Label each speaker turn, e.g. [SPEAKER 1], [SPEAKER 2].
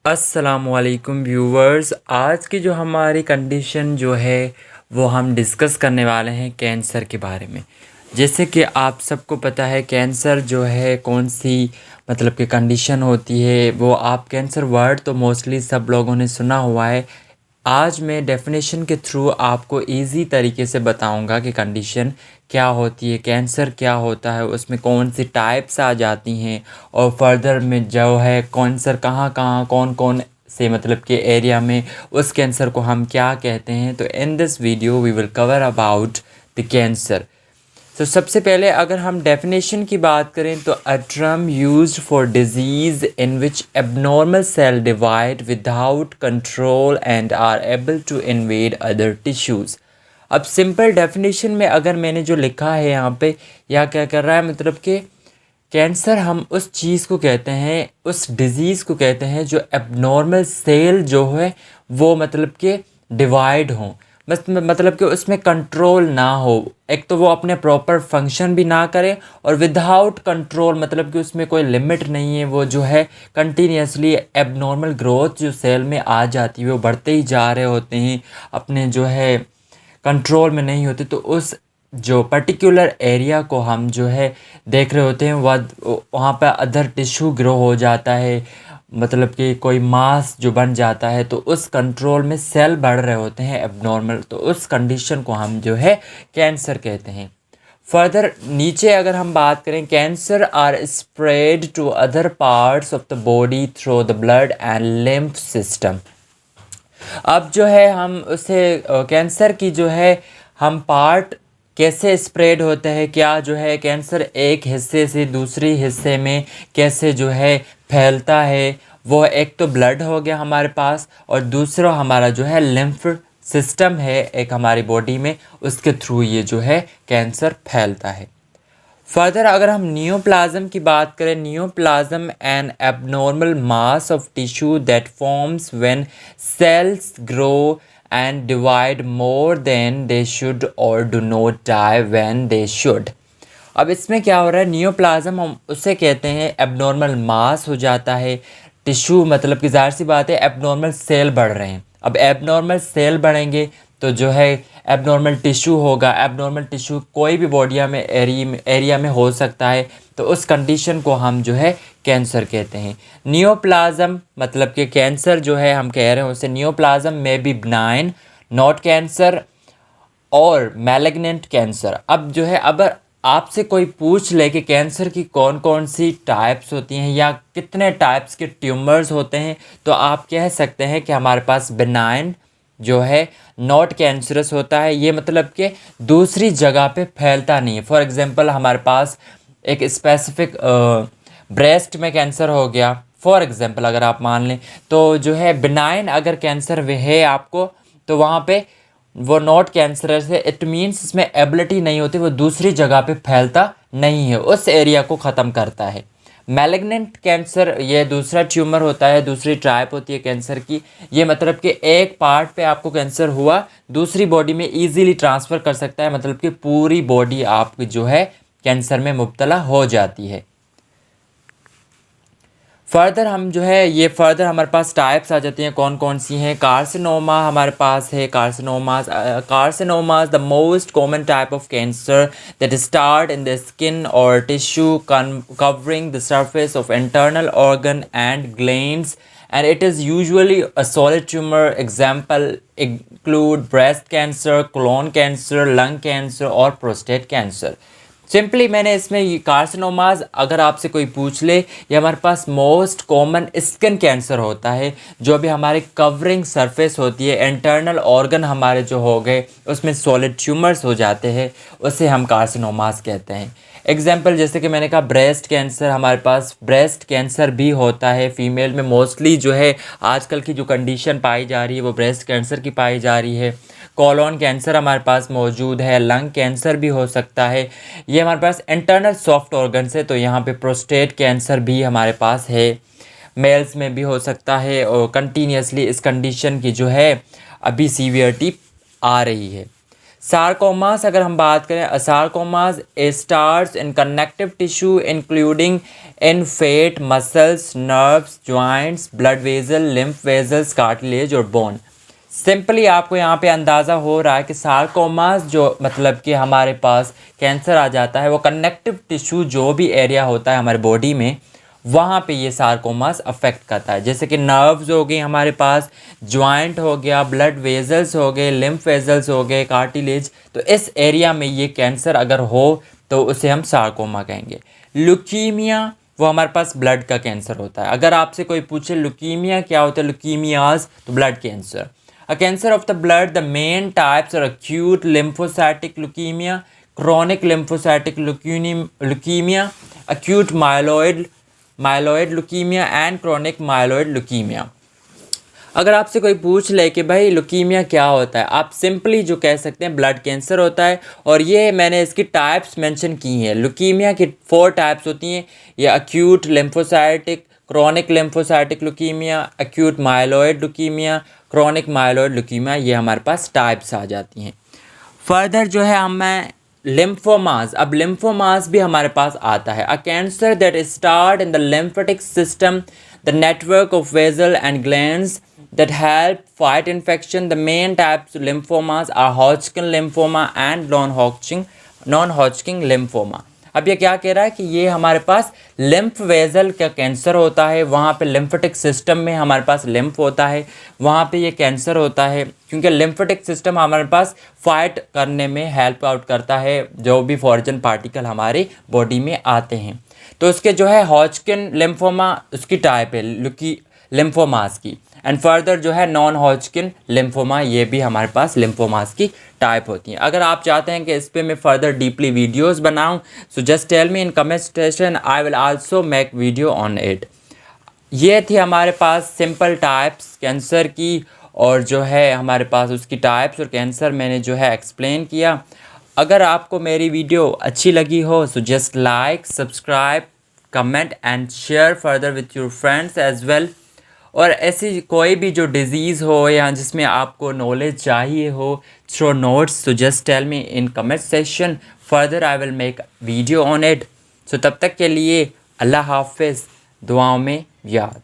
[SPEAKER 1] अस्सलामुअलैकुम व्यूवर्स, आज की जो हमारी कंडीशन जो है वो हम डिस्कस करने वाले हैं कैंसर के बारे में। जैसे कि आप सबको पता है कैंसर जो है कौन सी मतलब कि कंडीशन होती है, वो आप कैंसर वर्ड तो मोस्टली सब लोगों ने सुना हुआ है। आज मैं डेफिनेशन के थ्रू आपको इजी तरीके से बताऊंगा कि कंडीशन क्या होती है, कैंसर क्या होता है, उसमें कौन सी टाइप्स आ जाती हैं और फर्दर में जो है कैंसर कहाँ कहाँ कौन कौन से मतलब के एरिया में उस कैंसर को हम क्या कहते हैं। तो in this video we will cover about the cancer. तो सबसे पहले अगर हम डेफिनेशन की बात करें तो a term used for disease in which abnormal cell divide without control and are able to invade other tissues. अब सिंपल डेफिनेशन में अगर मैंने जो लिखा है यहाँ पे, या क्या कर रहा है मतलब कि कैंसर हम उस चीज़ को कहते हैं, उस डिज़ीज़ को कहते हैं जो एबनॉर्मल सेल जो है वो मतलब कि डिवाइड हों, बस मतलब कि उसमें कंट्रोल ना हो। एक तो वो अपने प्रॉपर फंक्शन भी ना करे और विदाउट कंट्रोल मतलब कि उसमें कोई लिमिट नहीं है, वो जो है कंटिन्यूसली एबनॉर्मल ग्रोथ जो सेल में आ जाती है वो बढ़ते ही जा रहे होते हैं, अपने जो है कंट्रोल में नहीं होते। तो उस जो पर्टिकुलर एरिया को हम जो है देख रहे होते हैं वहाँ पर अदर टिश्यू ग्रो हो जाता है, मतलब कि कोई मास जो बन जाता है, तो उस कंट्रोल में सेल बढ़ रहे होते हैं एबनॉर्मल, तो उस कंडीशन को हम जो है कैंसर कहते हैं। फर्दर नीचे अगर हम बात करें, cancer are spread to other parts of the body through the blood and lymph system. अब जो है हम उसे कैंसर की जो है हम पार्ट कैसे स्प्रेड होते हैं, क्या जो है कैंसर एक हिस्से से दूसरी हिस्से में कैसे जो है फैलता है, वो एक तो ब्लड हो गया हमारे पास और दूसरा हमारा जो है लिम्फ सिस्टम है एक हमारी बॉडी में, उसके थ्रू ये जो है कैंसर फैलता है। फर्दर अगर हम नियोप्लाज्म की बात करें, neoplasm an abnormal mass of tissue that forms when cells grow and divide more than they should or do not die when they should. अब इसमें क्या हो रहा है, नियोप्लाज्म हम उसे कहते हैं एबनॉर्मल मास हो जाता है टिश्यू, मतलब कि जाहिर सी बात है एबनॉर्मल सेल बढ़ रहे हैं। अब एबनॉर्मल सेल बढ़ेंगे तो जो है एबनॉर्मल टिश्यू होगा, एबनॉर्मल टिश्यू कोई भी बॉडी में एरिया में हो सकता है, तो उस कंडीशन को हम जो है कैंसर कहते हैं। नियोप्लाज्म मतलब कि कैंसर जो है हम कह रहे हैं उसे नियोप्लाज्म में बी बिनाइन नॉट कैंसर और मैलिग्नेंट कैंसर। अब जो है अगर आपसे कोई पूछ ले कि कैंसर की कौन कौन सी टाइप्स होती हैं या कितने टाइप्स के ट्यूमर्स होते हैं, तो आप कह सकते हैं कि हमारे पास बिनाइन जो है नॉट कैंसरस होता है, ये मतलब कि दूसरी जगह पे फैलता नहीं है। फॉर एग्जांपल हमारे पास एक स्पेसिफिक ब्रेस्ट में कैंसर हो गया, फॉर एग्जांपल अगर आप मान लें, तो जो है बिनाइन अगर कैंसर है आपको, तो वहाँ पे वो नॉट कैंसरस है, इट मीन्स इसमें एबिलिटी नहीं होती, वो दूसरी जगह पे फैलता नहीं है, उस एरिया को ख़त्म करता है। मैलिग्नेंट कैंसर ये दूसरा ट्यूमर होता है, दूसरी टाइप होती है कैंसर की, ये मतलब कि एक पार्ट पे आपको कैंसर हुआ दूसरी बॉडी में इजीली ट्रांसफ़र कर सकता है, मतलब कि पूरी बॉडी आपकी जो है कैंसर में मुब्तला हो जाती है। फर्दर हम जो है ये फर्दर हमारे पास टाइप्स आ जाती हैं, कौन कौन सी हैं। कार्सिनोमा हमारे पास है, carcinomas the most common type of cancer that start in the skin or tissue covering the surface of internal organ and glands and it is usually a solid tumor. Example include breast cancer, colon cancer, lung cancer और prostate cancer. Simply मैंने इसमें ये कार्सिनोमाज अगर आपसे कोई पूछ ले, ये हमारे पास मोस्ट कॉमन स्किन कैंसर होता है, जो भी हमारे कवरिंग सरफेस होती है, इंटरनल ऑर्गन हमारे जो हो गए उसमें सॉलिड ट्यूमर्स हो जाते हैं, उसे हम कार्सिनोमाज कहते हैं। एग्जाम्पल जैसे कि मैंने कहा ब्रेस्ट कैंसर, हमारे पास ब्रेस्ट कैंसर भी होता है फीमेल में, मोस्टली जो है आजकल की जो कंडीशन पाई जा रही है वो ब्रेस्ट कैंसर की पाई जा रही है। कॉलोन कैंसर हमारे पास मौजूद है, लंग कैंसर भी हो सकता है, ये हमारे पास इंटरनल सॉफ्ट ऑर्गन है, तो यहाँ पे प्रोस्टेट कैंसर भी हमारे पास है। मेल्स में भी हो सकता है और कंटिन्यूसली इस कंडीशन की जो है अभी सीवियरिटी आ रही है। सार्कोमास अगर हम बात करें, sarcomas starts in connective tissue including in fat, muscles, nerves, joints, blood vessel, lymph vessels, cartilage और बोन। सिंपली आपको यहाँ पे अंदाज़ा हो रहा है कि सार्कोमास जो मतलब कि हमारे पास कैंसर आ जाता है वो कनेक्टिव टिश्यू जो भी एरिया होता है हमारे बॉडी में वहाँ पे ये सार्कोमास अफेक्ट करता है। जैसे कि नर्व्स हो गई हमारे पास, ज्वाइंट हो गया, ब्लड वेजल्स हो गए, लिम्फ वेजल्स हो गए, कार्टिलेज, तो इस एरिया में ये कैंसर अगर हो तो उसे हम सार्कोमा कहेंगे। ल्यूकीमिया वो हमारे पास ब्लड का कैंसर होता है। अगर आपसे कोई पूछे ल्यूकीमिया क्या होता है, ल्यूकीमियाज, तो blood cancer. A cancer of the blood, the main types are acute lymphocytic leukemia, chronic lymphocytic leukemia, acute myeloid leukemia and chronic myeloid leukemia। अगर आपसे कोई पूछ ले कि भाई लुकीमिया क्या होता है, आप सिंपली जो कह सकते हैं ब्लड कैंसर होता है। और ये मैंने इसकी टाइप्स मेंशन की हैं। लुकीमिया की 4 टाइप्स होती हैं, ये acute lymphocytic, chronic lymphocytic leukaemia, acute myeloid leukaemia, chronic myeloid leukaemia, ये हमारे पास टाइप्स आ जाती हैं। फर्दर जो है हमें लिम्फोमास, अब लिम्फोमास भी हमारे पास आता है। A cancer that start in the lymphatic system, the network of vessel and glands that help fight infection. The main types of lymphomas are Hodgkin lymphoma and non-Hodgkin lymphoma। अब ये क्या कह रहा है कि ये हमारे पास लिम्फ वेजल का कैंसर होता है, वहाँ पे लिम्फेटिक सिस्टम में हमारे पास लिम्फ होता है, वहाँ पे ये कैंसर होता है। क्योंकि लिम्फेटिक सिस्टम हमारे पास फाइट करने में हेल्प आउट करता है जो भी फॉरेन पार्टिकल हमारी बॉडी में आते हैं। तो उसके जो है हॉजकिन लिम्फोमा उसकी टाइप है लिम्फोमास की। एंड फर्दर जो है नॉन हॉजकिन लिम्फोमा, ये भी हमारे पास लिम्फोमास की टाइप होती हैं। अगर आप चाहते हैं कि इस पे मैं फर्दर डीपली वीडियोस बनाऊं, so just tell me in comment section, I will also make video on it. ये थी हमारे पास सिंपल टाइप्स कैंसर की, और जो है हमारे पास उसकी टाइप्स और कैंसर मैंने जो है एक्सप्लेन किया। अगर आपको मेरी वीडियो अच्छी लगी हो so just like, subscribe, comment and share further with your friends as well. और ऐसी कोई भी जो डिज़ीज़ हो या जिसमें आपको नॉलेज चाहिए हो through notes, so just tell me in comment section, further I will make video on it. So तब तक के लिए अल्लाह हाफिज़, दुआओं में याद।